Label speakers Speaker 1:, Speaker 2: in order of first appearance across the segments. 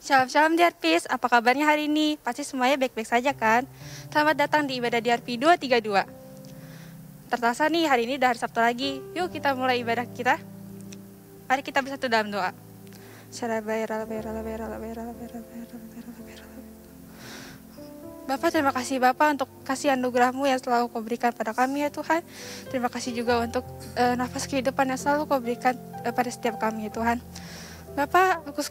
Speaker 1: Shalom shalom DRPs, apa kabarnya hari ini? Pasti semuanya baik-baik saja kan? Selamat datang di ibadah DRP 232. Terasa nih hari ini udah hari Sabtu lagi. Yuk kita mulai ibadah kita. Mari kita bersatu dalam doa. Bapak, terima kasih Bapak untuk kasih anugerah-Mu yang selalu Kau berikan pada kami ya Tuhan. Terima kasih juga untuk nafas kehidupan yang selalu Kau berikan pada setiap kami ya Tuhan. Bapak, aku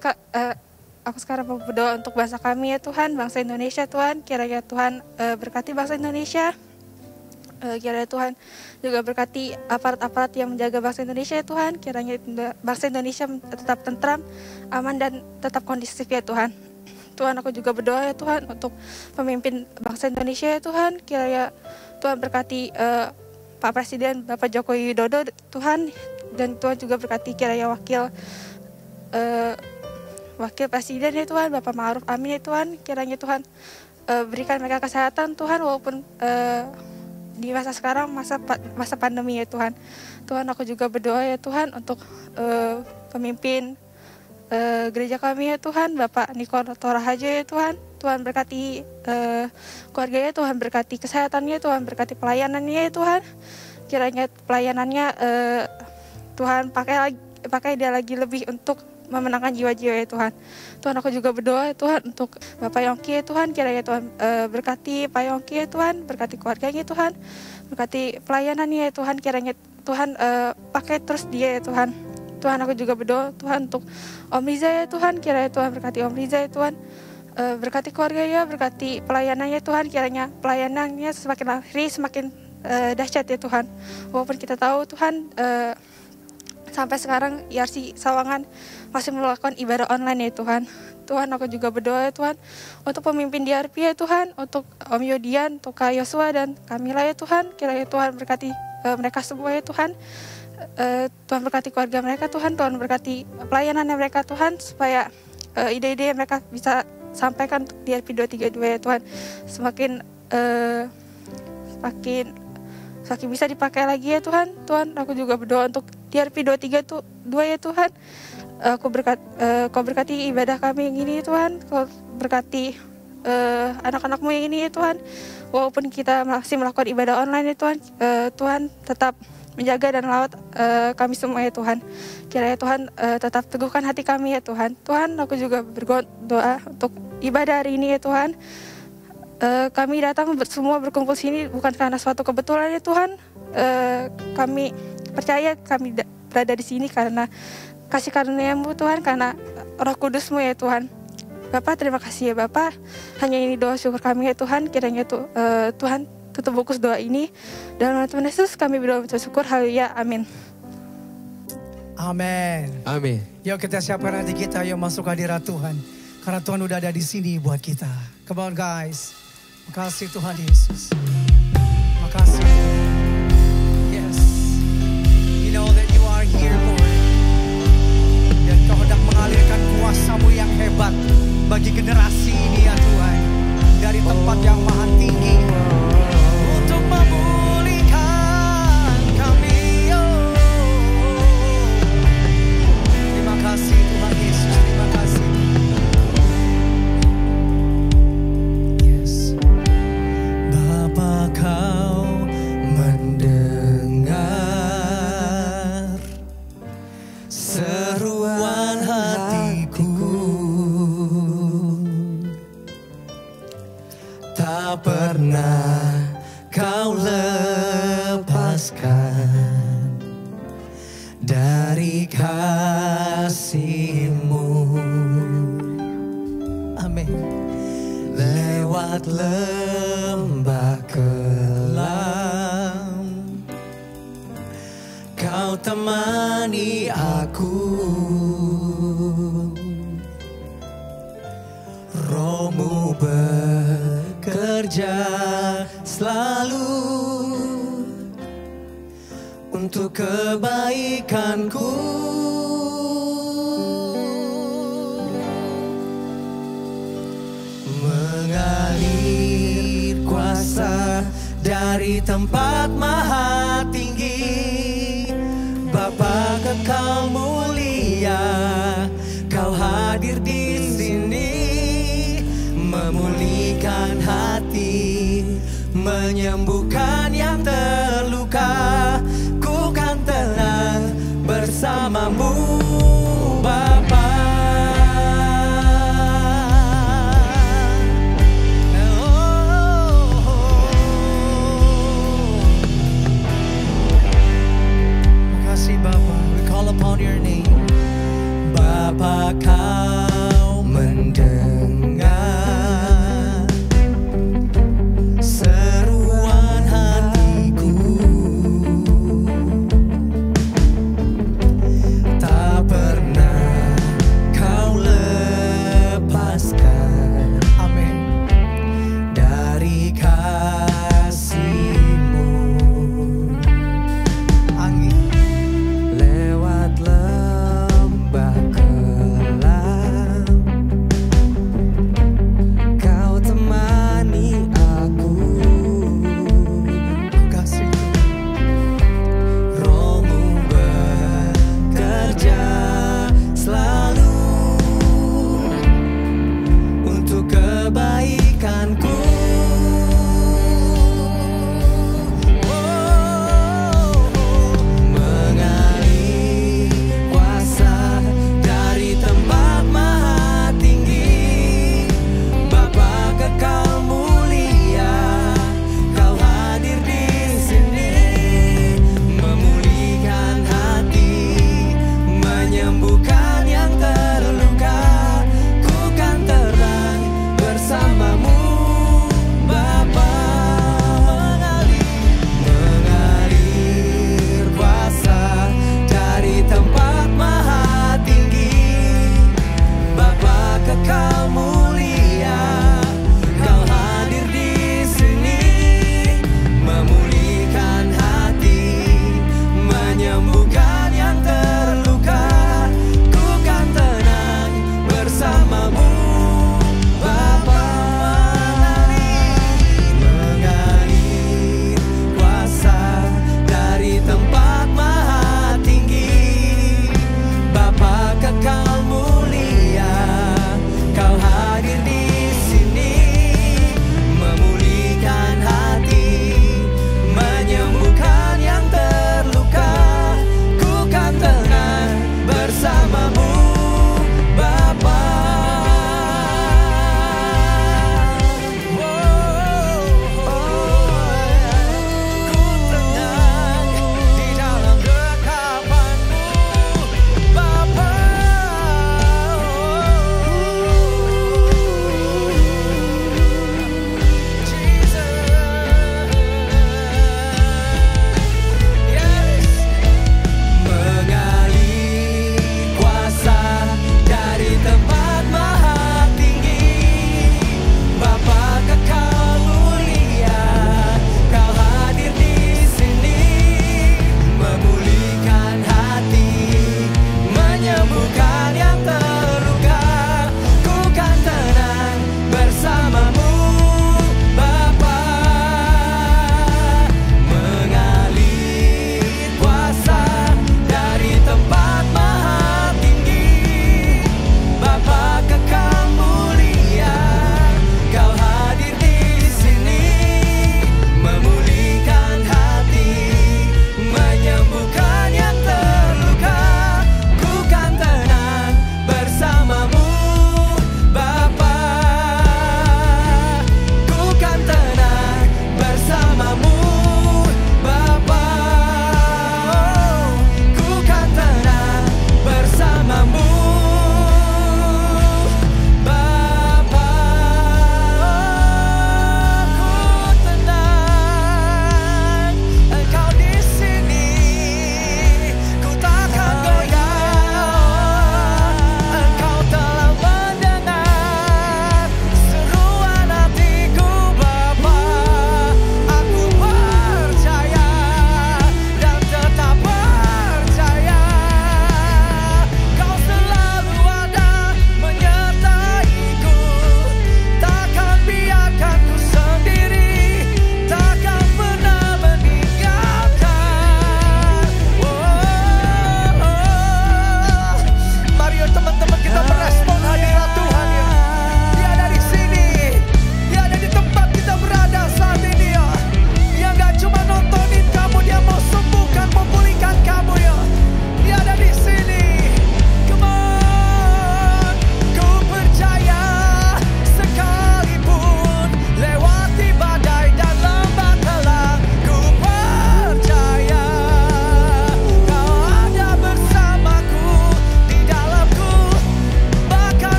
Speaker 1: sekarang mau berdoa untuk bangsa kami ya Tuhan, bangsa Indonesia Tuhan. Kiranya Tuhan berkati bangsa Indonesia. Kiranya Tuhan juga berkati aparat-aparat yang menjaga bangsa Indonesia ya Tuhan. Kiranya bangsa Indonesia tetap tentram, aman dan tetap kondusif ya Tuhan. Tuhan, aku juga berdoa ya Tuhan untuk pemimpin bangsa Indonesia ya Tuhan. Kiranya Tuhan berkati Pak Presiden Bapak Joko Widodo Tuhan. Dan Tuhan juga berkati kiranya Wakil Presiden ya Tuhan, Bapak Ma'ruf Amin ya Tuhan. Kiranya Tuhan berikan mereka kesehatan Tuhan, walaupun di masa sekarang, masa pandemi ya Tuhan. Tuhan, aku juga berdoa ya Tuhan untuk pemimpin gereja kami ya Tuhan, Bapak Niko Torahajo ya Tuhan. Tuhan berkati keluarganya, Tuhan berkati kesehatannya, Tuhan berkati pelayanannya ya Tuhan. Kiranya pelayanannya Tuhan pakai dia lagi lebih untuk memenangkan jiwa-jiwa ya Tuhan. Tuhan, aku juga berdoa ya Tuhan untuk Bapak Yongki ya Tuhan. Kiranya Tuhan berkati Pak Yongki ya Tuhan, berkati keluarganya ya Tuhan, berkati pelayanannya ya Tuhan. Kiranya Tuhan pakai terus dia ya Tuhan. Tuhan, aku juga berdoa Tuhan untuk Om Riza ya Tuhan. Kiranya Tuhan berkati Om Riza ya Tuhan, berkati keluarganya, berkati pelayanannya Tuhan. Kiranya pelayanannya semakin hari semakin dahsyat ya Tuhan. Walaupun kita tahu Tuhan sampai sekarang IRC Sawangan masih melakukan ibadah online ya Tuhan. Tuhan, aku juga berdoa ya Tuhan untuk pemimpin DRP ya Tuhan, untuk Om Yodian, untuk Kak Yosua dan Kamila ya Tuhan. Kiranya Tuhan berkati mereka semua ya Tuhan. Tuhan berkati keluarga mereka Tuhan, Tuhan berkati pelayanannya mereka Tuhan, supaya ide-ide mereka bisa sampaikan untuk DRP 232 ya Tuhan. Semakin bisa dipakai lagi ya Tuhan. Tuhan, aku juga berdoa untuk DRP 232 ya Tuhan. Kau berkati ibadah kami yang ini ya Tuhan. Kau berkati anak-anak-Mu yang ini ya Tuhan. Walaupun kita masih melakukan ibadah online ya Tuhan, Tuhan tetap menjaga dan melawat kami semua ya Tuhan. Kiranya Tuhan tetap teguhkan hati kami ya Tuhan. Tuhan, aku juga berdoa untuk ibadah hari ini ya Tuhan. Kami datang semua berkumpul sini bukan karena suatu kebetulan ya Tuhan. Kami percaya kami berada di sini karena kasih karunia-Mu Tuhan, karena Roh Kudus-Mu ya Tuhan. Bapak, terima kasih ya Bapak. Hanya ini doa syukur kami ya Tuhan. Kiranya Tuhan tutup bungkus doa ini. Dalam nama Tuhan Yesus kami berdoa bersyukur. Haleluya. Amin.
Speaker 2: Amin.
Speaker 3: Amin.
Speaker 2: Yuk kita siapkan hati kita, yuk masuk hadirat Tuhan. Karena Tuhan udah ada di sini buat kita. Come on guys. Makasih Tuhan Yesus. Makasih. Yes. You know that you are here, Lord. Dan Kau hendak mengalirkan kuasa-Mu yang hebat bagi generasi ini ya Tuhan. Dari tempat yang maha tinggi. Untuk memulihkan kami. Terima kasih Tuhan Yesus. Terima kasih. Bapa, Kau mendengar seruan hatiku, tak pernah Kau lepaskan dari kasih-Mu. Amin. Lewat lembah kelam, Kau temani aku. Roh-Mu bekerja selalu untuk kebaikanku. Mengalir kuasa dari tempat maha tinggi. Bapa kekal mulia, Kau hadir di sini.
Speaker 3: menenangkan hati, menyembuhkan yang terluka. Ku kan tenang bersamamu Bapa.
Speaker 2: Makasih Bapa, we call upon your name.
Speaker 3: Bapa, kau mendengar seruan hatiku.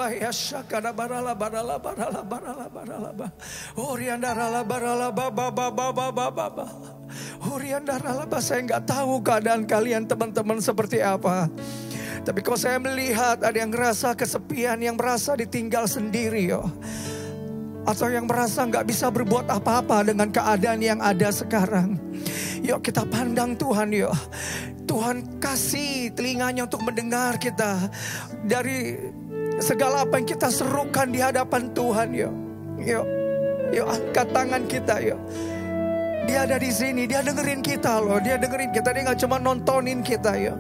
Speaker 2: ya syakada barala barala barala barala barala ba. Oriandarala barala baba baba baba baba. Oriandarala ba, saya nggak tahu keadaan kalian teman-teman seperti apa. Tapi kalau saya melihat ada yang merasa kesepian, yang merasa ditinggal sendiri yo. Atau yang merasa nggak bisa berbuat apa-apa dengan keadaan yang ada sekarang. Yuk kita pandang Tuhan yuk. Tuhan kasih telinganya untuk mendengar kita. Dari segala apa yang kita serukan di hadapan Tuhan yuk. Yuk angkat tangan kita yuk. Dia ada di sini, dia dengerin kita loh. Dia dengerin kita, dia nggak cuma nontonin kita yuk.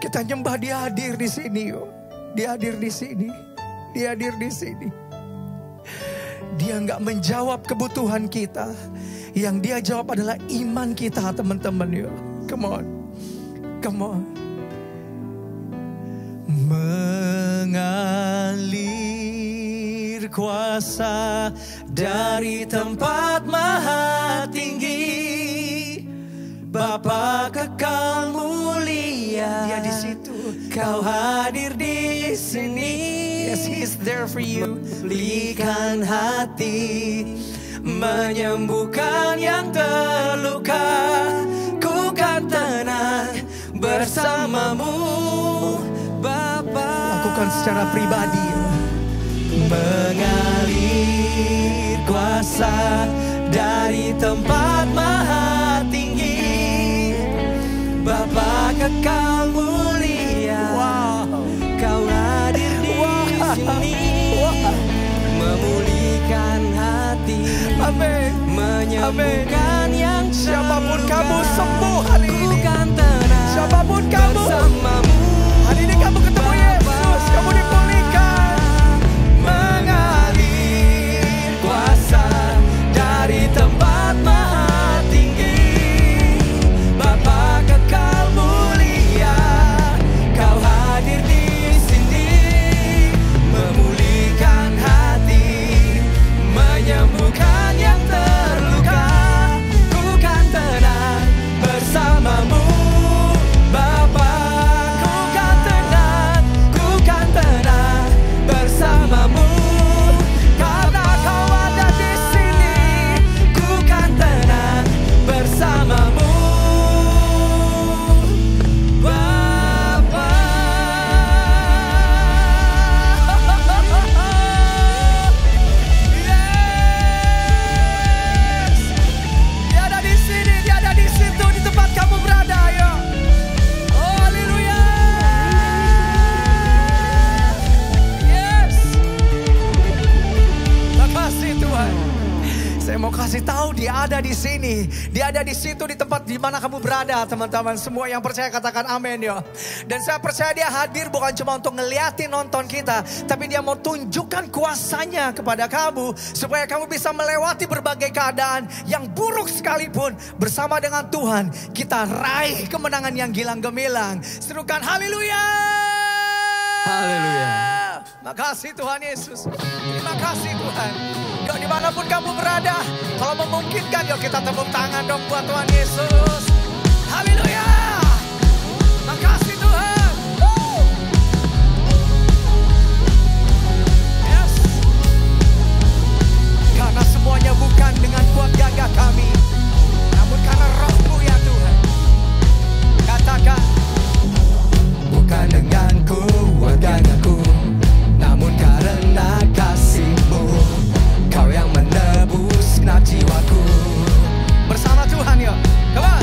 Speaker 2: Kita nyembah, dia hadir di sini yuk. Dia hadir di sini. Dia hadir di sini. Dia nggak menjawab kebutuhan kita. Yang dia jawab adalah iman kita teman-teman yuk. Come on. Come on.
Speaker 3: Mengalir kuasa dari tempat maha tinggi. Bapa kekal mulia,
Speaker 2: Dia di situ.
Speaker 3: Kau hadir di sini.
Speaker 2: Yes, He's there for you.
Speaker 3: Pulihkan hati, menyembuhkan yang terluka. Ku kan tenang bersamamu, Bapa.
Speaker 2: Lakukan secara pribadi.
Speaker 3: Mengalir kuasa dari tempat maha tinggi. Bapa kekal mulia, Kau hadir di sini. Memulihkan hati, menyembuhkan yang
Speaker 2: Siapapun
Speaker 3: terluka.
Speaker 2: kamu sembuh hari ini.
Speaker 3: Ku kan tenang
Speaker 2: Siapapun kamu
Speaker 3: bersamamu.
Speaker 2: hari ini, kamu ketemu Yesus, kamu dipulihkan.
Speaker 3: Mengalir kuasa dari tempat maha tinggi. Bapa kekal mulia, Kau hadir di sini. Memulihkan hati, menyembuhkan yang terluka. Ku kan tenang bersamamu, Bapa. Ku kan tenang bersamamu. Karena Kau ada di sini, ku kan tenang bersamamu, Bapa. Yes. Dia ada di sini, dia ada di situ, di tempat kamu berada, ayo. Oh, haleluya. Yes.
Speaker 2: Makasih Tuhan. Saya mau kasih tahu dia ada di sini. Dia ada di situ, di tempat di mana kamu berada, teman-teman. Semua yang percaya katakan amin ya. Dan saya percaya dia hadir bukan cuma untuk ngeliatin nonton kita, tapi dia mau tunjukkan kuasanya kepada kamu supaya kamu bisa melewati berbagai keadaan yang buruk sekalipun. Bersama dengan Tuhan kita raih kemenangan yang gilang gemilang. Serukan haleluya.
Speaker 3: Haleluya.
Speaker 2: Makasih Tuhan Yesus. Terima kasih Tuhan. Yuk dimanapun kamu berada, kalau memungkinkan yuk kita tepuk tangan dong buat Tuhan Yesus. Haleluya. Makasih Tuhan. Yes. Karena semuanya bukan dengan kuat gagah kami, namun karena Roh-Mu ya Tuhan. Katakan.
Speaker 3: Bukan dengan kuat gagahku, namun karena kasih-Mu. Kau yang menebus genap jiwaku.
Speaker 2: Bersama Tuhan yuk. Come on.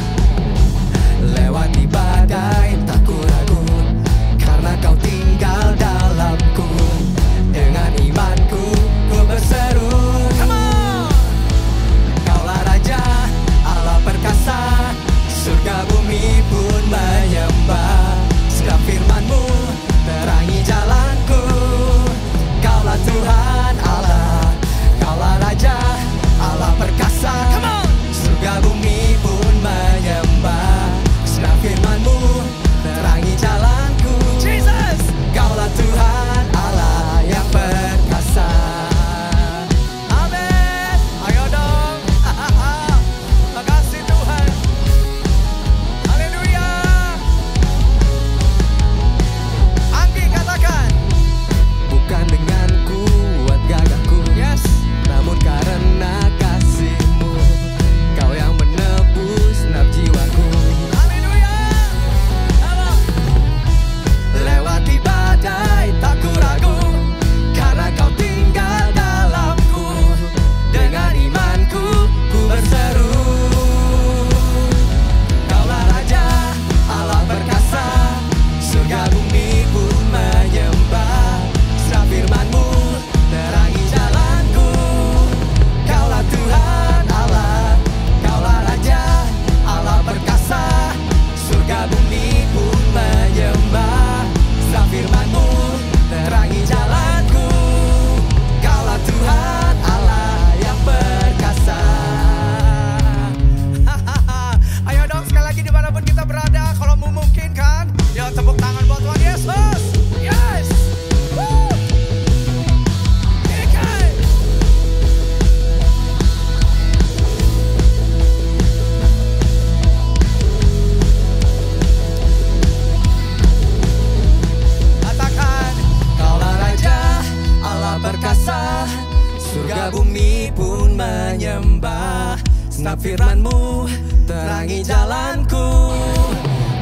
Speaker 3: bumi pun menyembah. Senap firman-Mu terangi jalanku.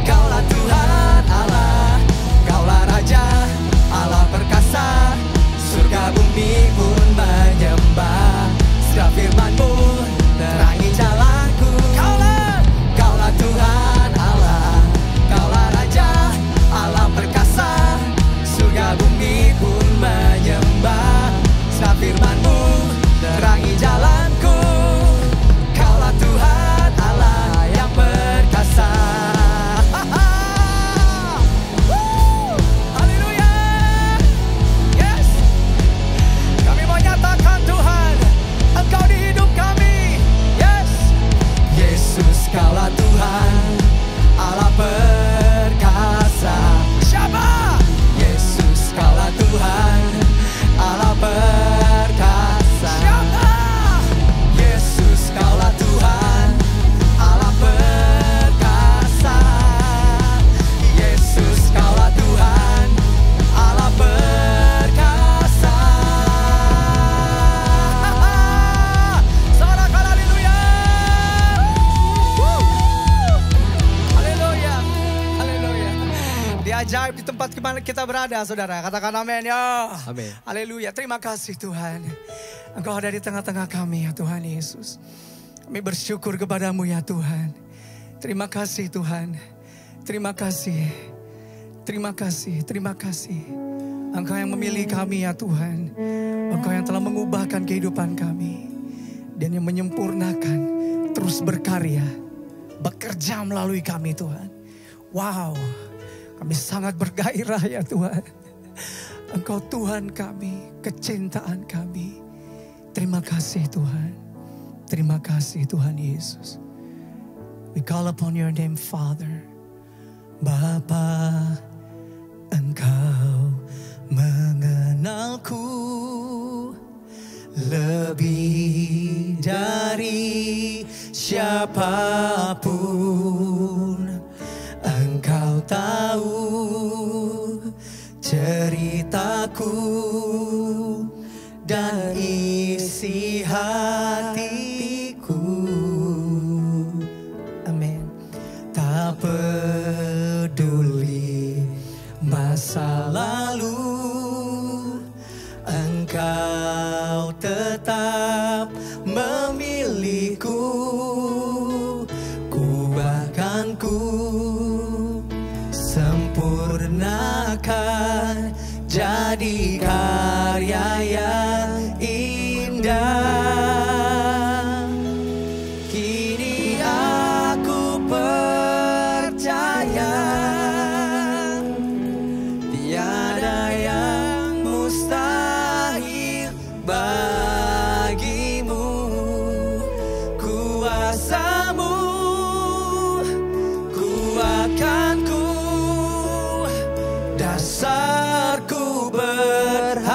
Speaker 3: Kaulah Tuhan Allah, Kaulah Raja, Allah perkasa. Surga bumi pun menyembah. Senap firman-Mu terangi jalanku. Kaulah Tuhan Allah, Kaulah Raja, Allah perkasa. Surga bumi pun menyembah. Senap firman-Mu terangi jalanku. Kaulah Tuhan Allah yang perkasa. Haleluya. Yes. Kami mau nyatakan Tuhan, Engkau di hidup kami. Yes. Yesus, Kaulah Tuhan Allah perkasa. Siapa? Yesus, Kaulah Tuhan Allah perkasa. Siapa? Yesus, Kaulah Tuhan Allah perkasa. Yesus, Kaulah Tuhan Allah perkasa. Sorakan haleluya. Haleluya. Haleluya. Dia ajaib di tempat kemana kita berada, saudara. Katakan amin ya.
Speaker 4: Amin.
Speaker 3: Haleluya. Terima kasih Tuhan. Engkau ada di tengah-tengah kami ya Tuhan Yesus. Kami bersyukur kepadamu ya Tuhan. Terima kasih Tuhan. Terima kasih. Terima kasih. Terima kasih. Engkau yang memilih kami ya Tuhan. Engkau yang telah mengubahkan kehidupan kami. Dan yang menyempurnakan. Terus berkarya. Bekerja melalui kami Tuhan. Wow. Kami sangat bergairah ya Tuhan. Engkau Tuhan kami. Kecintaan kami. Terima kasih Tuhan. Terima kasih Tuhan Yesus. We call upon your name Father. Bapa, Engkau mengenalku lebih dari siapapun. Engkau tahu ceritaku dan isi hatiku. Amin. Tak peduli masa lalu, Engkau tetap memilihku. Ku bahkan ku sempurnakan jadi karya yang indah. Kini aku percaya tiada yang mustahil bagimu. Kuasa-Mu kuatkanku, dasarku berharap.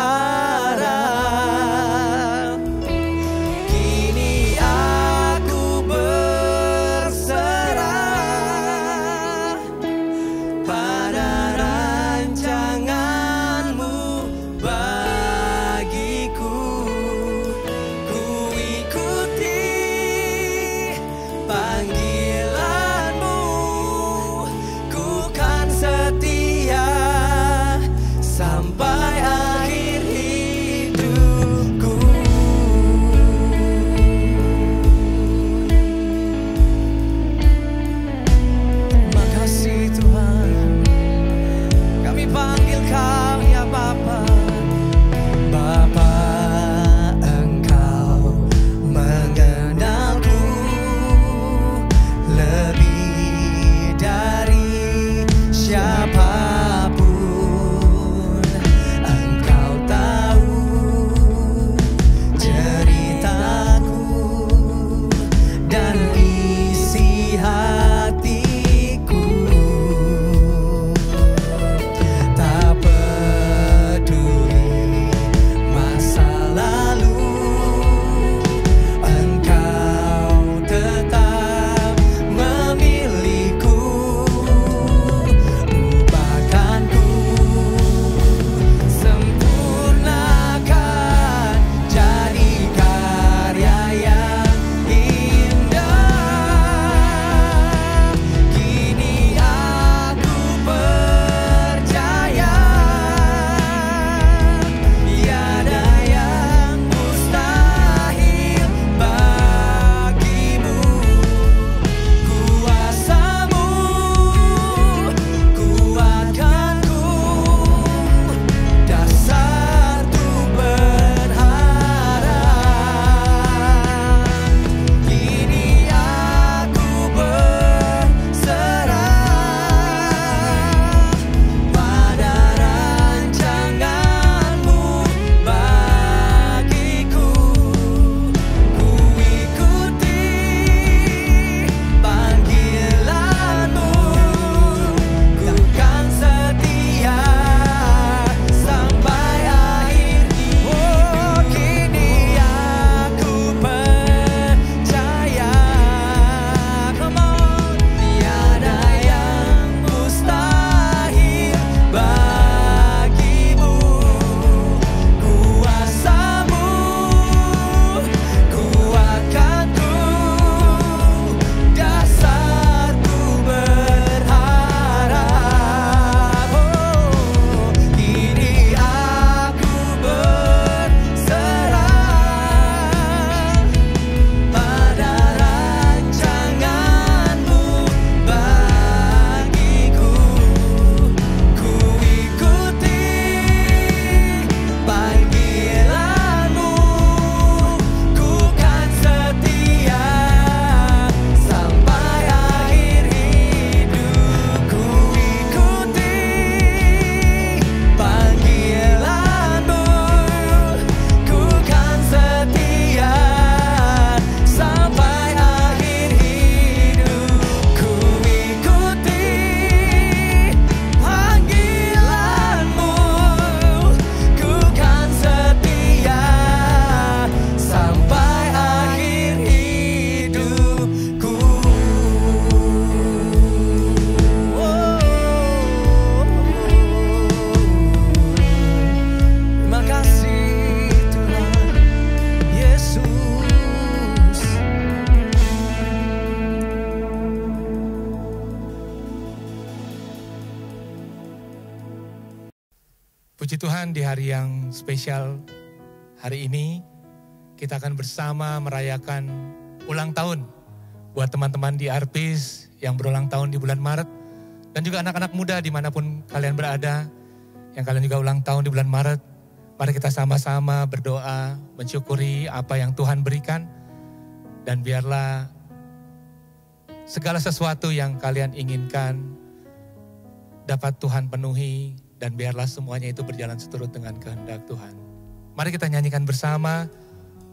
Speaker 4: Tuhan, di hari yang spesial hari ini, kita akan bersama merayakan ulang tahun buat teman-teman di Arpis yang berulang tahun di bulan Maret. Dan juga anak-anak muda dimanapun kalian berada, yang kalian juga ulang tahun di bulan Maret. Mari kita sama-sama berdoa, mensyukuri apa yang Tuhan berikan. Dan biarlah segala sesuatu yang kalian inginkan dapat Tuhan penuhi. Dan biarlah semuanya itu berjalan seturut dengan kehendak Tuhan. Mari kita nyanyikan bersama,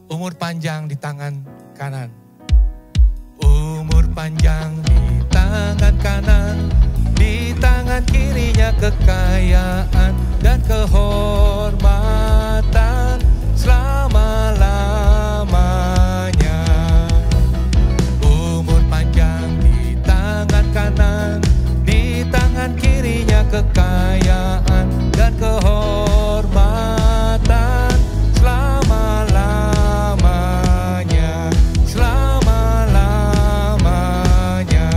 Speaker 4: umur panjang di tangan kanan. Umur panjang di tangan kanan, di tangan kirinya kekayaan dan kehormatan selama-lamanya. Umur panjang di tangan kanan, di tangan kirinya kekayaan dan kehormatan selama-lamanya, selama-lamanya,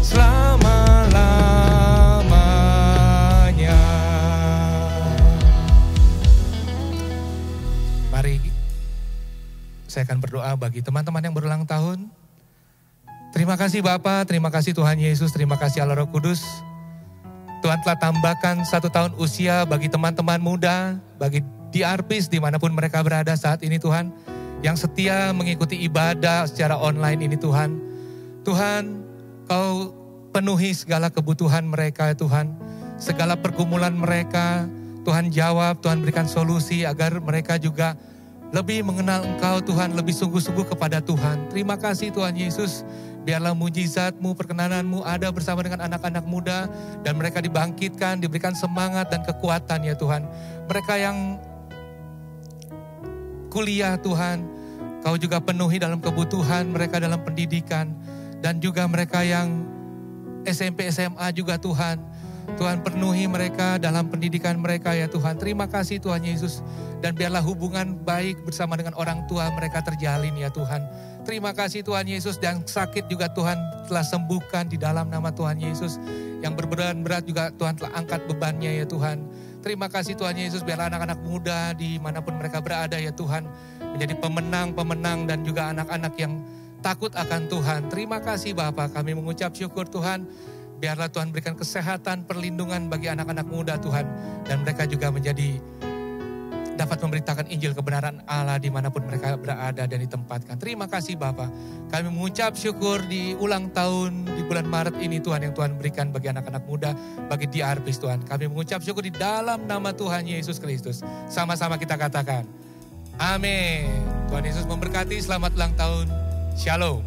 Speaker 4: selama-lamanya. Mari saya akan berdoa bagi teman-teman yang berulang tahun. Terima kasih Bapa, terima kasih Tuhan Yesus, terima kasih Allah Roh Kudus. Tuhan telah tambahkan 1 tahun usia bagi teman-teman muda, bagi di Arpis dimanapun mereka berada saat ini Tuhan. Yang setia mengikuti ibadah secara online ini Tuhan. Tuhan, Kau penuhi segala kebutuhan mereka Tuhan. Segala pergumulan mereka, Tuhan jawab, Tuhan berikan solusi agar mereka juga lebih mengenal Engkau Tuhan, lebih sungguh-sungguh kepada Tuhan. Terima kasih Tuhan Yesus. Biarlah mujizat-Mu, perkenanan-Mu ada bersama dengan anak-anak muda. Dan mereka dibangkitkan, diberikan semangat dan kekuatan ya Tuhan. Mereka yang kuliah Tuhan, Kau juga penuhi dalam kebutuhan mereka dalam pendidikan. Dan juga mereka yang SMP, SMA juga Tuhan. Tuhan penuhi mereka dalam pendidikan mereka ya Tuhan. Terima kasih Tuhan Yesus. Dan biarlah hubungan baik bersama dengan orang tua mereka terjalin ya Tuhan. Terima kasih Tuhan Yesus, dan sakit juga Tuhan telah sembuhkan di dalam nama Tuhan Yesus. Yang berbeban berat juga Tuhan telah angkat bebannya ya Tuhan. Terima kasih Tuhan Yesus, biarlah anak-anak muda dimanapun mereka berada ya Tuhan. Menjadi pemenang-pemenang dan juga anak-anak yang takut akan Tuhan. Terima kasih Bapa, kami mengucap syukur Tuhan. Biarlah Tuhan berikan kesehatan, perlindungan bagi anak-anak muda Tuhan. Dan mereka juga menjadi dapat memberitakan Injil kebenaran Allah dimanapun mereka berada dan ditempatkan. Terima kasih Bapa. Kami mengucap syukur di ulang tahun di bulan Maret ini Tuhan, yang Tuhan berikan bagi anak-anak muda, bagi di Arpis Tuhan. Kami mengucap syukur di dalam nama Tuhan Yesus Kristus. Sama-sama kita katakan, amin. Tuhan Yesus memberkati, selamat ulang tahun. Shalom.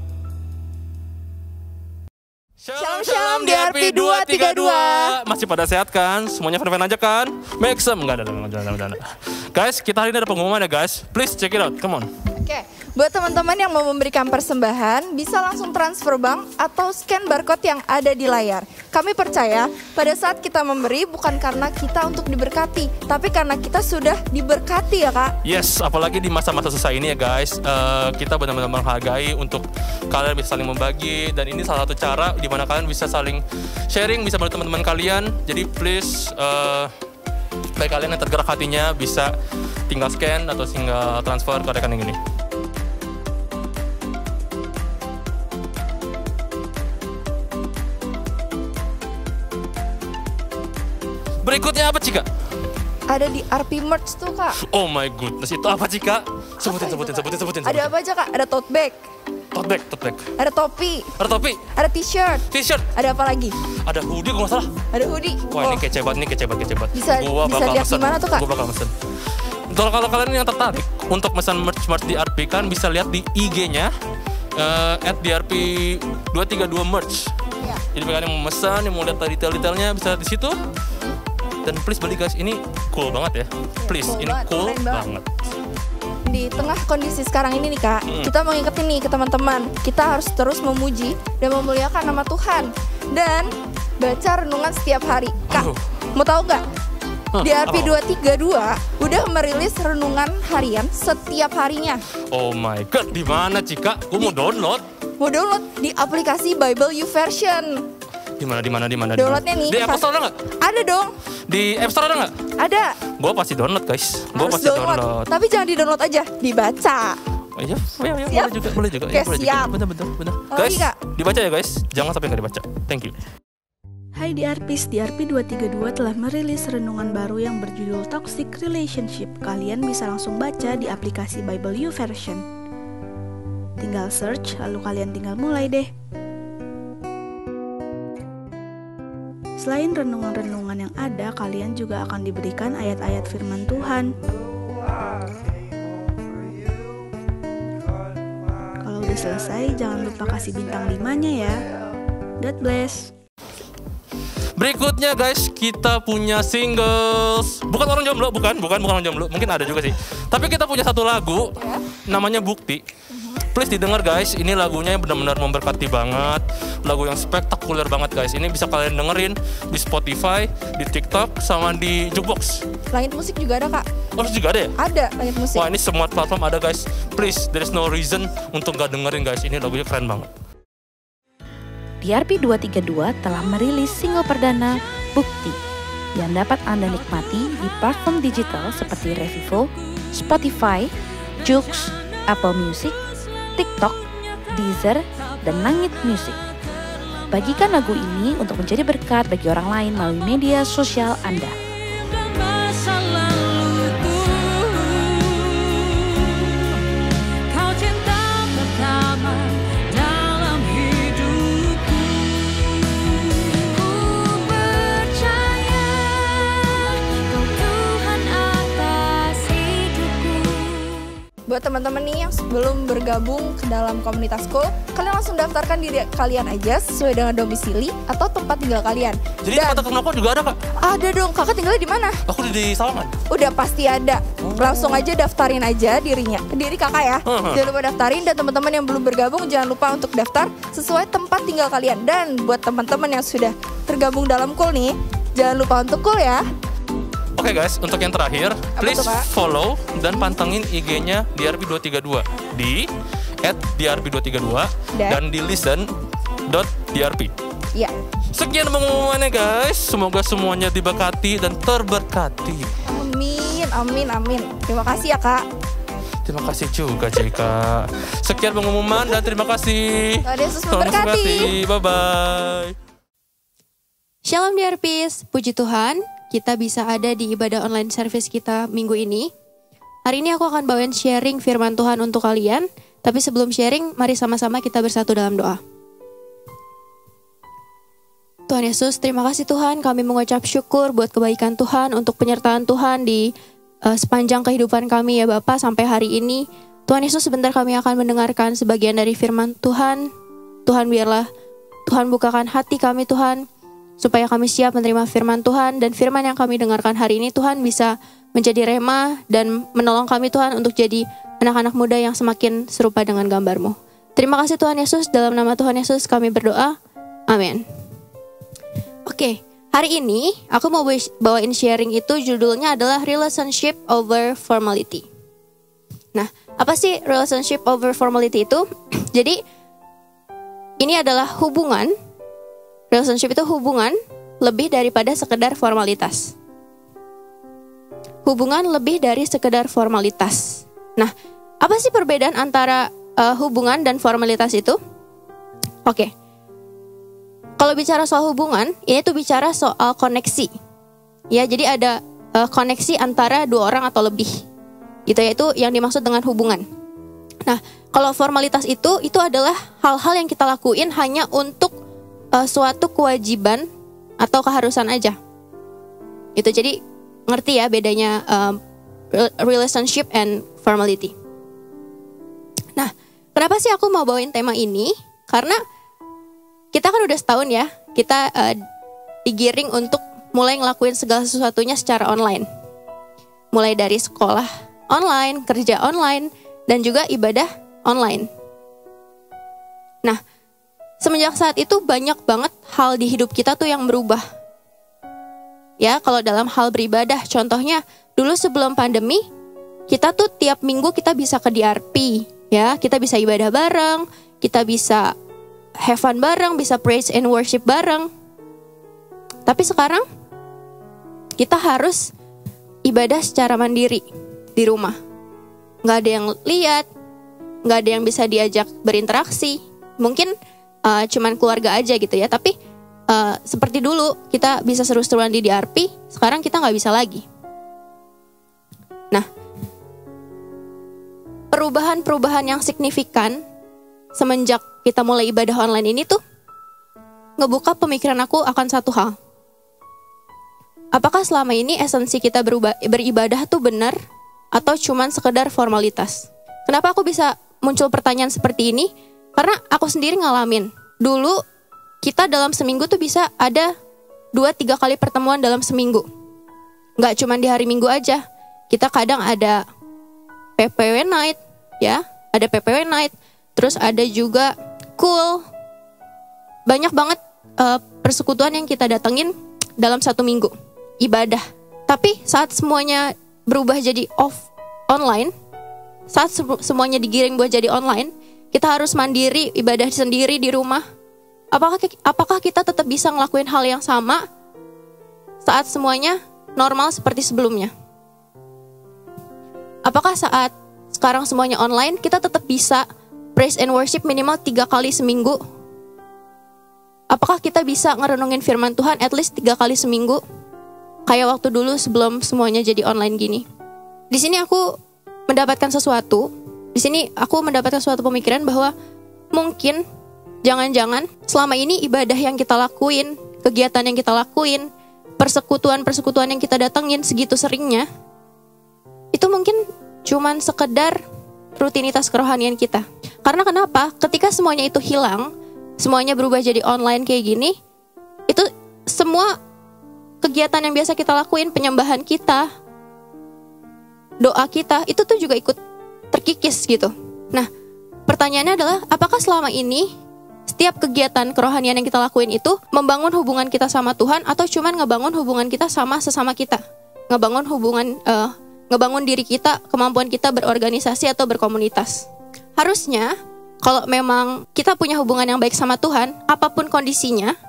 Speaker 5: Shalom shalom DRP 232. Masih pada sehat kan? Semuanya fan-fan aja kan? Make some. Enggak ada. Guys, kita hari ini ada pengumuman ya guys. Please check it out, come on.
Speaker 6: Oke, buat teman-teman yang mau memberikan persembahan, bisa langsung transfer bank atau scan barcode yang ada di layar. Kami percaya pada saat kita memberi bukan karena kita untuk diberkati, tapi karena kita sudah diberkati ya Kak.
Speaker 5: Yes, apalagi di masa-masa susah ini ya guys. Kita benar-benar menghargai untuk kalian bisa saling membagi. Dan ini salah satu cara di mana kalian bisa saling sharing, bisa bantu teman-teman kalian. Jadi please, bagi kalian yang tergerak hatinya bisa tinggal scan atau tinggal transfer ke rekening ini. Berikutnya apa Cika?
Speaker 6: Ada di RP Merch tuh Kak.
Speaker 5: Oh my goodness, itu apa Cika? Sebutin.
Speaker 6: Ada apa aja Kak? Ada tote bag.
Speaker 5: Tote bag.
Speaker 6: Ada topi.
Speaker 5: Ada
Speaker 6: t-shirt. Ada apa lagi?
Speaker 5: Ada hoodie kalau nggak salah.
Speaker 6: Ada hoodie.
Speaker 5: Wah, ini kece banget.
Speaker 6: Bisa lihat di mana tuh Kak?
Speaker 5: Gua bakal mesen. Kalau kalian yang tertarik untuk pesan merch di RP kan bisa lihat di IG-nya @drp232merch.
Speaker 6: Ya.
Speaker 5: Jadi kalian yang mau mesan, yang mau lihat detail-detailnya bisa di situ. Dan please beli guys, ini cool banget ya. Please, ini cool banget.
Speaker 6: Di tengah kondisi sekarang ini nih Kak, kita mau ingetin nih ke teman-teman, kita harus terus memuji dan memuliakan nama Tuhan. Dan baca renungan setiap hari. Kak, mau tahu nggak? DRP 232 udah merilis renungan harian setiap harinya.
Speaker 5: Oh my god, di mana Cika? Gue mau download.
Speaker 6: Mau download di aplikasi Bible YouVersion.
Speaker 5: Di mana?
Speaker 6: Downloadnya nih.
Speaker 5: Di Apple Store ada nggak?
Speaker 6: Ada dong.
Speaker 5: Di App Store ada nggak?
Speaker 6: Ada.
Speaker 5: Gue pasti download guys. Gue
Speaker 6: Harus
Speaker 5: pasti download.
Speaker 6: Tapi jangan di-download aja, dibaca.
Speaker 5: Oh, iya,
Speaker 6: Siap?
Speaker 5: boleh juga.
Speaker 6: Oke,
Speaker 5: Ya, boleh
Speaker 6: siap.
Speaker 5: juga. Bener.
Speaker 6: Oh,
Speaker 5: Guys,
Speaker 6: iya.
Speaker 5: dibaca ya guys. Jangan sampai nggak dibaca. Thank you.
Speaker 7: Hai DRPs, DRP 232 telah merilis renungan baru yang berjudul Toxic Relationship. Kalian bisa langsung baca di aplikasi Bible U Version. Tinggal search, lalu kalian tinggal mulai deh. Selain renungan-renungan yang ada, kalian juga akan diberikan ayat-ayat firman Tuhan. Kalau udah selesai, jangan lupa kasih bintang 5-nya ya. God bless.
Speaker 5: Berikutnya guys, kita punya singles. Bukan orang jomblo, bukan orang jomblo. Mungkin ada juga sih. Tapi kita punya satu lagu, namanya Bukti. Please didengar guys, ini lagunya yang benar-benar memberkati banget. Lagu yang spektakuler banget guys. Ini bisa kalian dengerin di Spotify, di TikTok, sama di Jukebox.
Speaker 6: Langit musik juga ada, Kak.
Speaker 5: Oh juga ada ya?
Speaker 6: Ada langit musik.
Speaker 5: Wah ini semua platform ada guys. Please, there is no reason untuk gak dengerin guys. Ini lagunya keren banget.
Speaker 8: DRP 232 telah merilis single perdana Bukti yang dapat Anda nikmati di platform digital seperti Revivo, Spotify, Joox, Apple Music, TikTok, Deezer, dan Langit Music. Bagikan lagu ini untuk menjadi berkat bagi orang lain melalui media sosial Anda.
Speaker 6: Buat teman-teman nih yang belum bergabung ke dalam komunitas Cool, kalian langsung daftarkan diri kalian aja sesuai dengan domisili atau tempat tinggal kalian.
Speaker 5: Jadi tempat tinggal juga ada kak?
Speaker 6: Ada dong. Kakak tinggalnya di mana?
Speaker 5: Aku di Sawangan.
Speaker 6: Udah pasti ada. Langsung aja daftarin aja diri kakak ya. Jangan lupa daftarin, dan teman-teman yang belum bergabung jangan lupa untuk daftar sesuai tempat tinggal kalian. Dan buat teman-teman yang sudah tergabung dalam Cool nih, jangan lupa untuk Cool ya.
Speaker 5: Oke guys, untuk yang terakhir, please follow dan pantengin IG-nya DRP232 di @DRP232 dan di listen.drp.
Speaker 6: Iya.
Speaker 5: Sekian pengumumannya guys, semoga semuanya diberkati dan terberkati.
Speaker 6: Amin. Terima kasih ya kak.
Speaker 5: Terima kasih juga Cika. Sekian pengumuman dan terima kasih.
Speaker 6: Tuhan Yesus memberkati.
Speaker 5: Bye-bye.
Speaker 9: Shalom DRPs, puji Tuhan. Kita bisa ada di ibadah online service kita minggu ini. Hari ini aku akan bawain sharing firman Tuhan untuk kalian. Tapi sebelum sharing, mari sama-sama kita bersatu dalam doa. Tuhan Yesus, terima kasih Tuhan. Kami mengucap syukur buat kebaikan Tuhan, untuk penyertaan Tuhan di sepanjang kehidupan kami ya Bapa sampai hari ini. Tuhan Yesus, sebentar kami akan mendengarkan sebagian dari firman Tuhan. Tuhan biarlah Tuhan bukakan hati kami Tuhan, supaya kami siap menerima firman Tuhan, dan firman yang kami dengarkan hari ini Tuhan bisa menjadi rema dan menolong kami Tuhan untuk jadi anak-anak muda yang semakin serupa dengan gambar-Mu. Terima kasih Tuhan Yesus, dalam nama Tuhan Yesus kami berdoa, amin. Oke, hari ini aku mau bawain sharing itu judulnya adalah Relationship Over Formality. Nah, apa sih Relationship Over Formality itu? Jadi, ini adalah hubungan. Relationship itu hubungan lebih daripada sekedar formalitas. Hubungan lebih dari sekedar formalitas. Nah, apa sih perbedaan antara hubungan dan formalitas itu? Oke. Kalau bicara soal hubungan, ini tuh bicara soal koneksi. Ya, jadi ada koneksi antara dua orang atau lebih. Gitu ya, itu yang dimaksud dengan hubungan. Nah, kalau formalitas itu adalah hal-hal yang kita lakuin hanya untuk suatu kewajiban atau keharusan aja. Itu jadi ngerti ya bedanya relationship and formality. Nah, kenapa sih aku mau bawain tema ini? Karena kita kan udah setahun ya, kita digiring untuk mulai ngelakuin segala sesuatunya secara online. Mulai dari sekolah online, kerja online, dan juga ibadah online. Nah, semenjak saat itu banyak banget hal di hidup kita tuh yang berubah. Ya, kalau dalam hal beribadah, contohnya dulu sebelum pandemi, kita tuh tiap minggu kita bisa ke DRP, ya, kita bisa ibadah bareng, kita bisa have fun bareng, bisa praise and worship bareng, Tapi sekarang kita harus ibadah secara mandiri di rumah. Nggak ada yang lihat, nggak ada yang bisa diajak berinteraksi. Mungkin cuman keluarga aja gitu ya. Tapi seperti dulu kita bisa seru-seruan di DRP, sekarang kita nggak bisa lagi. Nah, perubahan-perubahan yang signifikan semenjak kita mulai ibadah online ini tuh ngebuka pemikiran aku akan satu hal. Apakah selama ini esensi kita beribadah tuh benar atau cuman sekedar formalitas? Kenapa aku bisa muncul pertanyaan seperti ini? Karena aku sendiri ngalamin. Dulu kita dalam seminggu tuh bisa ada 2-3 kali pertemuan dalam seminggu. Nggak cuman di hari Minggu aja. Kita kadang ada PPW night, ya, ada PPW night. Terus ada juga cool. Banyak banget persekutuan yang kita datengin dalam satu minggu. Ibadah. Tapi saat semuanya berubah jadi online, saat semuanya digiring buat jadi online, kita harus mandiri, ibadah sendiri di rumah. Apakah kita tetap bisa ngelakuin hal yang sama saat semuanya normal seperti sebelumnya? Apakah saat sekarang semuanya online, kita tetap bisa praise and worship minimal 3 kali seminggu? Apakah kita bisa ngerenungin firman Tuhan at least 3 kali seminggu? Kayak waktu dulu sebelum semuanya jadi online gini. Di sini aku mendapatkan sesuatu. Di sini aku mendapatkan suatu pemikiran bahwa mungkin jangan-jangan selama ini ibadah yang kita lakuin, kegiatan yang kita lakuin, persekutuan-persekutuan yang kita datengin segitu seringnya, itu mungkin cuman sekedar rutinitas kerohanian kita. Karena kenapa? Ketika semuanya itu hilang, semuanya berubah jadi online kayak gini, itu semua kegiatan yang biasa kita lakuin, penyembahan kita, doa kita, itu tuh juga ikut terkikis gitu. Nah, pertanyaannya adalah, apakah selama ini setiap kegiatan kerohanian yang kita lakuin itu membangun hubungan kita sama Tuhan, atau cuman ngebangun hubungan kita sama sesama kita, ngebangun diri kita, kemampuan kita berorganisasi atau berkomunitas. Harusnya kalau memang kita punya hubungan yang baik sama Tuhan, apapun kondisinya,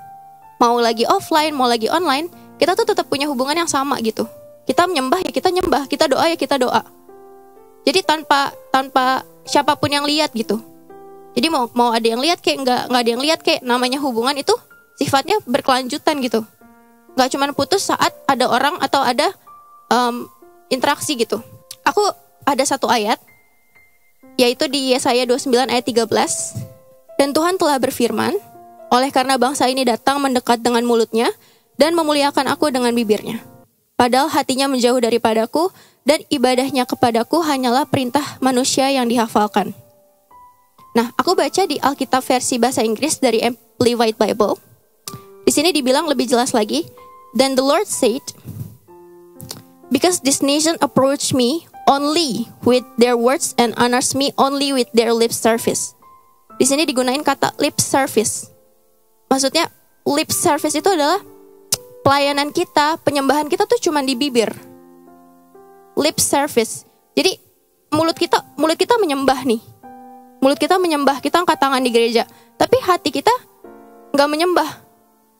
Speaker 9: mau lagi offline, mau lagi online, kita tuh tetap punya hubungan yang sama gitu. Kita menyembah ya kita nyembah, kita doa ya kita doa. Jadi tanpa siapapun yang lihat gitu. Jadi mau ada yang lihat kayak nggak ada yang lihat kayak, namanya hubungan itu sifatnya berkelanjutan gitu. Nggak cuma putus saat ada orang atau ada interaksi gitu. Aku ada satu ayat, yaitu di Yesaya 29 ayat 13. Dan Tuhan telah berfirman, oleh karena bangsa ini datang mendekat dengan mulutnya dan memuliakan aku dengan bibirnya, padahal hatinya menjauh daripadaku dan ibadahnya kepadaku hanyalah perintah manusia yang dihafalkan. Nah, aku baca di Alkitab versi bahasa Inggris dari Amplified Bible. Di sini dibilang lebih jelas lagi. Then the Lord said, because this nation approached me only with their words and honors me only with their lip service. Di sini digunain kata lip service. Maksudnya lip service itu adalah pelayanan kita, penyembahan kita tuh cuma di bibir. Lip service. Jadi mulut kita menyembah nih. Mulut kita menyembah, kita angkat tangan di gereja. Tapi hati kita gak menyembah.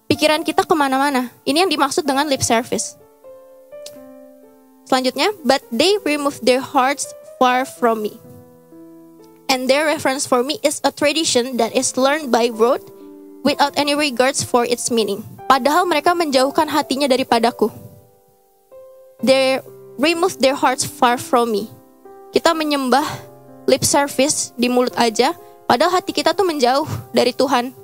Speaker 9: Pikiran kita kemana-mana. Ini yang dimaksud dengan lip service. Selanjutnya, but they remove their hearts far from me. And their reference for me is a tradition that is learned by rote without any regards for its meaning. Padahal mereka menjauhkan hatinya daripadaku. They remove their hearts far from me. Kita menyembah lip service di mulut aja, padahal hati kita tuh menjauh dari Tuhan.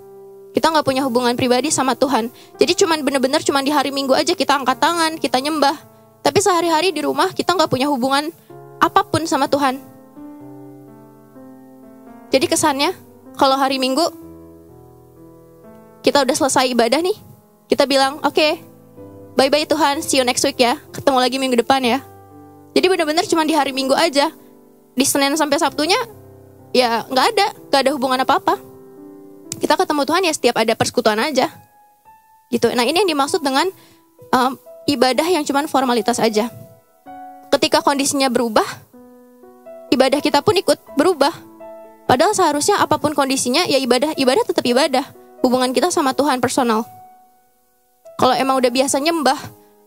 Speaker 9: Kita gak punya hubungan pribadi sama Tuhan. Jadi bener-bener di hari Minggu aja kita angkat tangan, kita nyembah. Tapi sehari-hari di rumah kita gak punya hubungan apapun sama Tuhan. Jadi kesannya kalau hari Minggu kita udah selesai ibadah nih, kita bilang, oke, bye-bye Tuhan, see you next week ya. Ketemu lagi minggu depan ya. Jadi benar-benar cuma di hari Minggu aja. Di Senin sampai Sabtunya, ya gak ada hubungan apa-apa. Kita ketemu Tuhan ya setiap ada persekutuan aja. Gitu. Nah ini yang dimaksud dengan ibadah yang cuma formalitas aja. Ketika kondisinya berubah, ibadah kita pun ikut berubah. Padahal seharusnya apapun kondisinya, ya ibadah tetap ibadah. Hubungan kita sama Tuhan personal. Kalau emang udah biasa nyembah,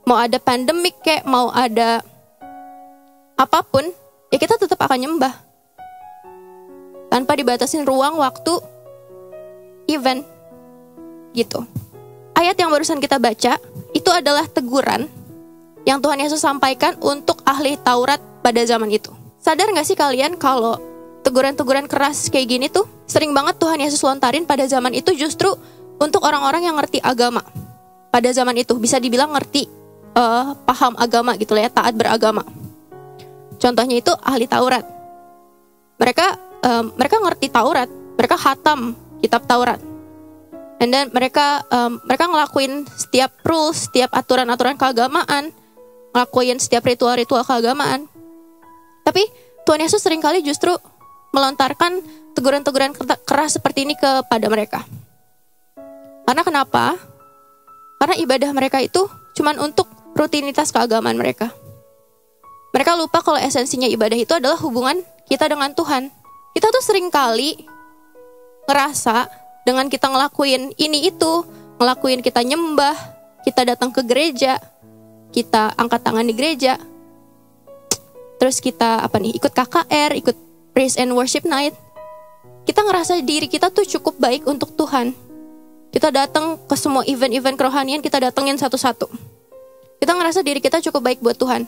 Speaker 9: mau ada pandemik kayak, mau ada apapun, ya kita tetap akan nyembah. Tanpa dibatasin ruang, waktu, event, gitu. Ayat yang barusan kita baca, itu adalah teguran yang Tuhan Yesus sampaikan untuk ahli Taurat pada zaman itu. Sadar gak sih kalian kalau teguran-teguran keras kayak gini tuh sering banget Tuhan Yesus lontarin pada zaman itu justru untuk orang-orang yang ngerti agama. Pada zaman itu bisa dibilang ngerti, paham agama gitu lah ya, taat beragama. Contohnya itu ahli Taurat. Mereka ngerti Taurat, mereka khatam kitab Taurat. And then mereka ngelakuin setiap rules, setiap aturan-aturan keagamaan, ngelakuin setiap ritual-ritual keagamaan. Tapi Tuhan Yesus seringkali justru melontarkan teguran-teguran keras seperti ini kepada mereka. Karena kenapa? Karena ibadah mereka itu cuman untuk rutinitas keagamaan mereka. Mereka lupa kalau esensinya ibadah itu adalah hubungan kita dengan Tuhan. Kita tuh seringkali ngerasa dengan kita ngelakuin ini itu, ngelakuin kita nyembah, kita datang ke gereja, kita angkat tangan di gereja, terus kita ikut KKR, ikut praise and worship night. Kita ngerasa diri kita tuh cukup baik untuk Tuhan. Kita datang ke semua event-event kerohanian, kita datengin satu-satu. Kita ngerasa diri kita cukup baik buat Tuhan.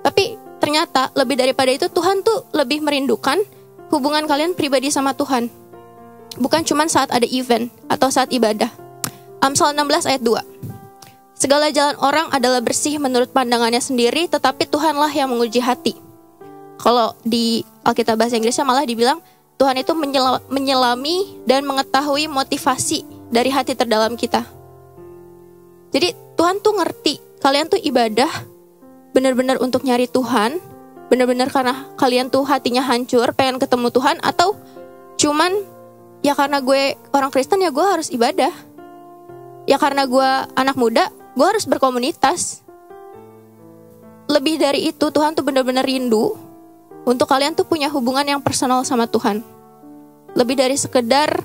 Speaker 9: Tapi ternyata lebih daripada itu, Tuhan tuh lebih merindukan hubungan kalian pribadi sama Tuhan. Bukan cuma saat ada event atau saat ibadah. Amsal 16 ayat 2. Segala jalan orang adalah bersih menurut pandangannya sendiri, tetapi Tuhanlah yang menguji hati. Kalau di Alkitab bahasa Inggrisnya malah dibilang, Tuhan itu menyelami dan mengetahui motivasi dari hati terdalam kita. Jadi Tuhan tuh ngerti, kalian tuh ibadah benar-benar untuk nyari Tuhan, benar-benar karena kalian tuh hatinya hancur, pengen ketemu Tuhan, atau cuman ya karena gue orang Kristen ya gue harus ibadah. Ya karena gue anak muda, gue harus berkomunitas. Lebih dari itu, Tuhan tuh benar-benar rindu untuk kalian tuh punya hubungan yang personal sama Tuhan. Lebih dari sekedar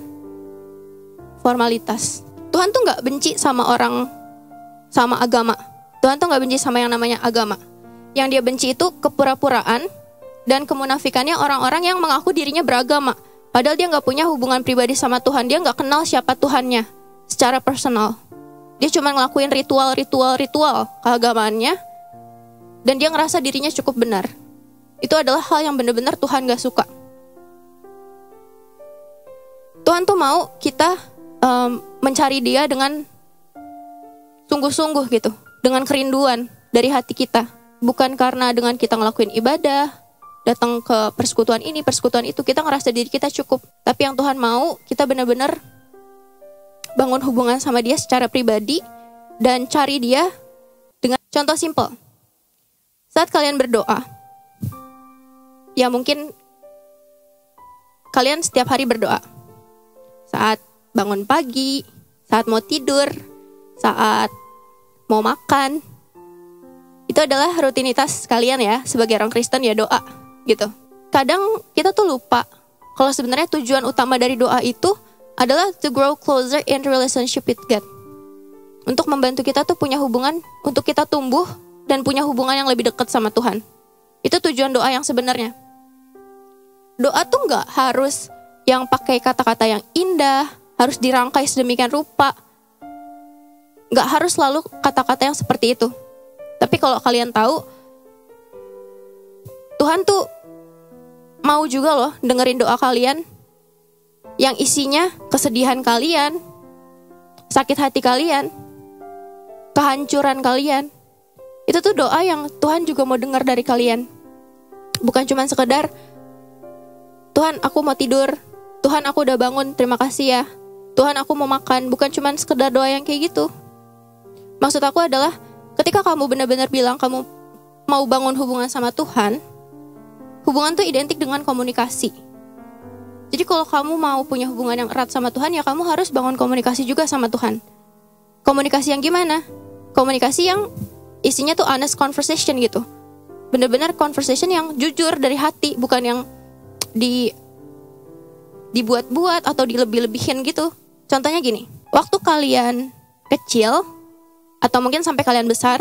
Speaker 9: formalitas. Tuhan tuh gak benci sama orang, sama agama. Tuhan tuh gak benci sama yang namanya agama. Yang dia benci itu kepura-puraan dan kemunafikannya orang-orang yang mengaku dirinya beragama. Padahal dia gak punya hubungan pribadi sama Tuhan. Dia gak kenal siapa Tuhannya secara personal. Dia cuma ngelakuin ritual keagamaannya. Dan dia ngerasa dirinya cukup benar. Itu adalah hal yang benar-benar Tuhan gak suka. Tuhan tuh mau kita mencari dia dengan sungguh-sungguh gitu. Dengan kerinduan dari hati kita. Bukan karena dengan kita ngelakuin ibadah, datang ke persekutuan ini, persekutuan itu, kita ngerasa diri kita cukup. Tapi yang Tuhan mau, kita benar-benar bangun hubungan sama dia secara pribadi dan cari dia dengan contoh simple. Saat kalian berdoa, ya mungkin kalian setiap hari berdoa. Saat bangun pagi, saat mau tidur, saat mau makan. Itu adalah rutinitas kalian ya, sebagai orang Kristen ya doa gitu. Kadang kita tuh lupa kalau sebenarnya tujuan utama dari doa itu adalah to grow closer in relationship with God. Untuk membantu kita tuh punya hubungan, untuk kita tumbuh dan punya hubungan yang lebih dekat sama Tuhan. Itu tujuan doa yang sebenarnya. Doa tuh gak harus yang pakai kata-kata yang indah, harus dirangkai sedemikian rupa. Gak harus selalu kata-kata yang seperti itu. Tapi kalau kalian tahu, Tuhan tuh mau juga loh dengerin doa kalian yang isinya kesedihan kalian, sakit hati kalian, kehancuran kalian. Itu tuh doa yang Tuhan juga mau dengar dari kalian. Bukan cuma sekedar, Tuhan aku mau tidur, Tuhan aku udah bangun, terima kasih ya, Tuhan aku mau makan. Bukan cuma sekedar doa yang kayak gitu. Maksud aku adalah, ketika kamu benar-benar bilang kamu mau bangun hubungan sama Tuhan, hubungan tuh identik dengan komunikasi. Jadi kalau kamu mau punya hubungan yang erat sama Tuhan, ya kamu harus bangun komunikasi juga sama Tuhan. Komunikasi yang gimana? Komunikasi yang isinya tuh honest conversation gitu. Benar-benar conversation yang jujur dari hati, bukan yang dibuat-buat atau dilebih-lebihin gitu. Contohnya gini, waktu kalian kecil, atau mungkin sampai kalian besar,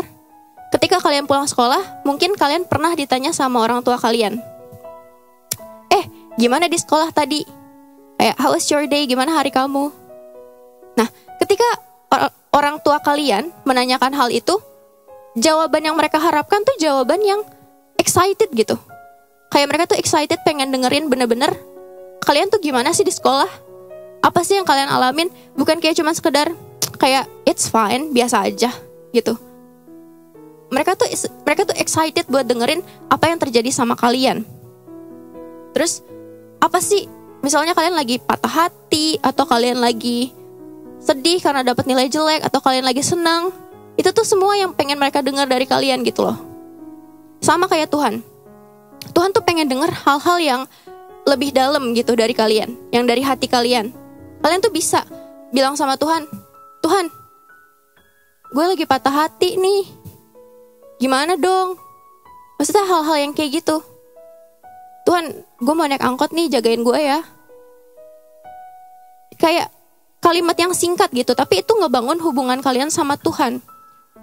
Speaker 9: ketika kalian pulang sekolah, mungkin kalian pernah ditanya sama orang tua kalian, gimana di sekolah tadi? Kayak, how was your day? Gimana hari kamu? Nah, ketika orang tua kalian menanyakan hal itu, jawaban yang mereka harapkan tuh jawaban yang excited gitu. Kayak mereka tuh excited pengen dengerin bener-bener, kalian tuh gimana sih di sekolah? Apa sih yang kalian alamin? Bukan kayak cuma sekedar kayak it's fine, biasa aja gitu. Mereka tuh excited buat dengerin apa yang terjadi sama kalian. Terus apa sih? Misalnya kalian lagi patah hati, atau kalian lagi sedih karena dapat nilai jelek, atau kalian lagi senang. Itu tuh semua yang pengen mereka dengar dari kalian gitu loh. Sama kayak Tuhan. Tuhan tuh pengen dengar hal-hal yang lebih dalam gitu dari kalian, yang dari hati kalian. Kalian tuh bisa bilang sama Tuhan, Tuhan, gue lagi patah hati nih. Gimana dong? Maksudnya hal-hal yang kayak gitu. Tuhan, gue mau naik angkot nih, jagain gue ya. Kayak kalimat yang singkat gitu, tapi itu ngebangun hubungan kalian sama Tuhan.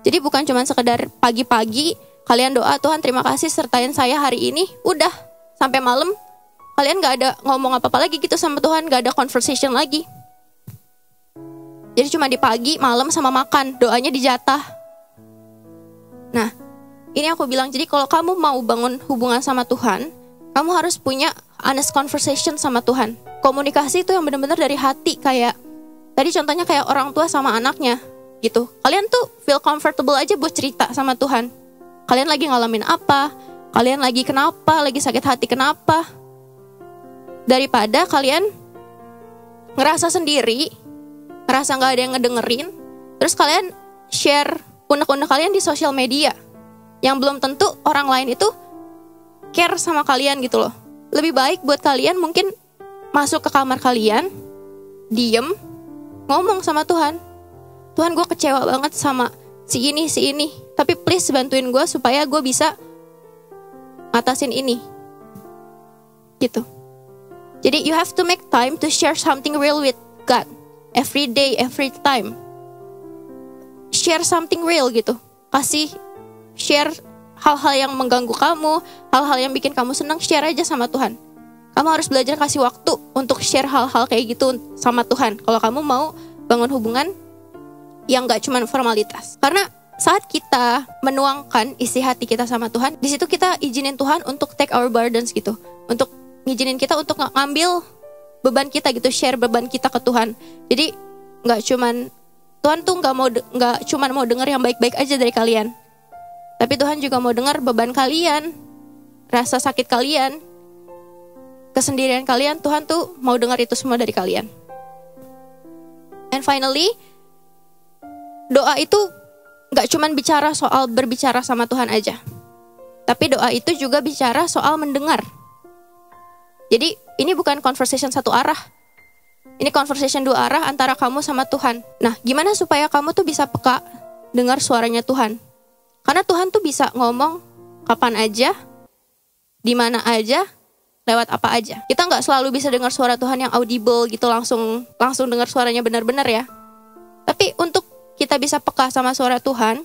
Speaker 9: Jadi bukan cuma sekedar pagi-pagi kalian doa, Tuhan terima kasih sertain saya hari ini, udah sampai malam kalian gak ada ngomong apa-apa lagi gitu sama Tuhan, gak ada conversation lagi. Jadi cuma di pagi, malam sama makan, doanya dijatah. Nah, ini aku bilang, jadi kalau kamu mau bangun hubungan sama Tuhan, kamu harus punya honest conversation sama Tuhan. Komunikasi itu yang benar-benar dari hati, kayak tadi contohnya kayak orang tua sama anaknya gitu. Kalian tuh feel comfortable aja buat cerita sama Tuhan. Kalian lagi ngalamin apa? Kalian lagi kenapa? Lagi sakit hati kenapa? Daripada kalian ngerasa sendiri, ngerasa gak ada yang ngedengerin, terus kalian share unek-unek kalian di sosial media, yang belum tentu orang lain itu care sama kalian gitu loh. Lebih baik buat kalian mungkin masuk ke kamar kalian, diem, ngomong sama Tuhan. Tuhan, gue kecewa banget sama si ini, tapi please bantuin gue supaya gue bisa ngatasin ini gitu. Jadi you have to make time to share something real with God. Every day, every time. Share something real gitu. Share hal-hal yang mengganggu kamu, hal-hal yang bikin kamu senang, share aja sama Tuhan. Kamu harus belajar kasih waktu untuk share hal-hal kayak gitu sama Tuhan. Kalau kamu mau bangun hubungan yang gak cuma formalitas. Karena saat kita menuangkan isi hati kita sama Tuhan, di situ kita izinin Tuhan untuk take our burdens gitu. Untuk ngizinin kita untuk ngambil beban kita gitu, share beban kita ke Tuhan. Jadi gak cuman, Tuhan tuh gak cuman mau dengar yang baik-baik aja dari kalian. Tapi Tuhan juga mau dengar beban kalian, rasa sakit kalian, kesendirian kalian. Tuhan tuh mau dengar itu semua dari kalian. And finally, doa itu gak cuman bicara soal berbicara sama Tuhan aja. Tapi doa itu juga bicara soal mendengar. Jadi ini bukan conversation satu arah. Ini conversation dua arah antara kamu sama Tuhan. Nah, gimana supaya kamu tuh bisa peka dengar suaranya Tuhan? Karena Tuhan tuh bisa ngomong kapan aja, di mana aja, lewat apa aja. Kita nggak selalu bisa dengar suara Tuhan yang audible gitu, langsung dengar suaranya benar-benar ya. Tapi untuk kita bisa peka sama suara Tuhan,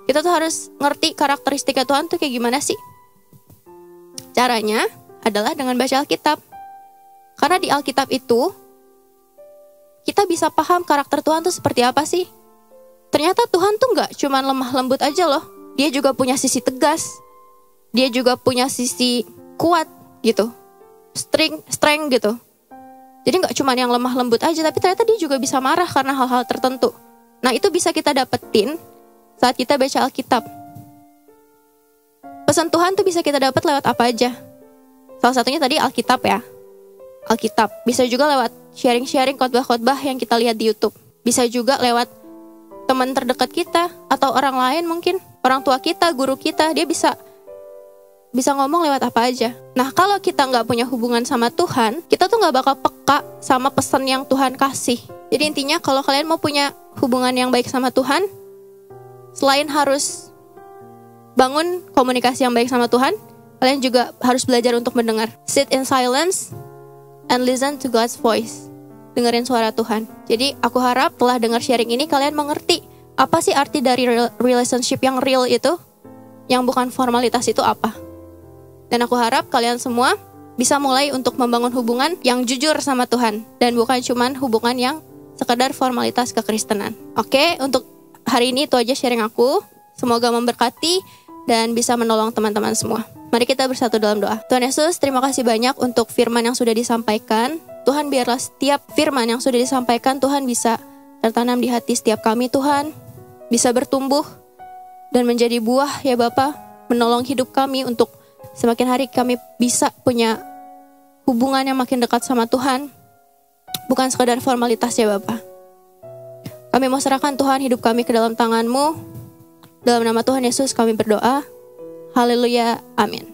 Speaker 9: kita tuh harus ngerti karakteristiknya Tuhan tuh kayak gimana sih. Caranya adalah dengan baca Alkitab. Karena di Alkitab itu, kita bisa paham karakter Tuhan tuh seperti apa sih. Ternyata Tuhan tuh gak cuma lemah lembut aja loh. Dia juga punya sisi tegas. Dia juga punya sisi kuat gitu. Strength gitu. Jadi gak cuma yang lemah lembut aja, tapi ternyata dia juga bisa marah karena hal-hal tertentu. Nah, itu bisa kita dapetin saat kita baca Alkitab. Pesan Tuhan tuh bisa kita dapat lewat apa aja. Salah satunya tadi Alkitab ya. Alkitab. Bisa juga lewat sharing-sharing khotbah-khotbah yang kita lihat di YouTube. Bisa juga lewat teman terdekat kita atau orang lain mungkin, orang tua kita, guru kita, dia bisa ngomong lewat apa aja. Nah, kalau kita nggak punya hubungan sama Tuhan, kita tuh nggak bakal peka sama pesan yang Tuhan kasih. Jadi intinya kalau kalian mau punya hubungan yang baik sama Tuhan, selain harus bangun komunikasi yang baik sama Tuhan, kalian juga harus belajar untuk mendengar. Sit in silence and listen to God's voice. Dengerin suara Tuhan. Jadi aku harap setelah dengar sharing ini kalian mengerti apa sih arti dari relationship yang real itu, yang bukan formalitas itu apa. Dan aku harap kalian semua bisa mulai untuk membangun hubungan yang jujur sama Tuhan, dan bukan cuman hubungan yang sekedar formalitas kekristenan. Oke, untuk hari ini itu aja sharing aku. Semoga memberkati dan bisa menolong teman-teman semua. Mari kita bersatu dalam doa. Tuhan Yesus, terima kasih banyak untuk firman yang sudah disampaikan. Tuhan, biarlah setiap firman yang sudah disampaikan, Tuhan bisa tertanam di hati setiap kami, Tuhan. Bisa bertumbuh dan menjadi buah ya Bapa, menolong hidup kami untuk semakin hari kami bisa punya hubungan yang makin dekat sama Tuhan. Bukan sekadar formalitas ya Bapa. Kami mau serahkan Tuhan hidup kami ke dalam tangan-Mu. Dalam nama Tuhan Yesus kami berdoa. Haleluya, amin.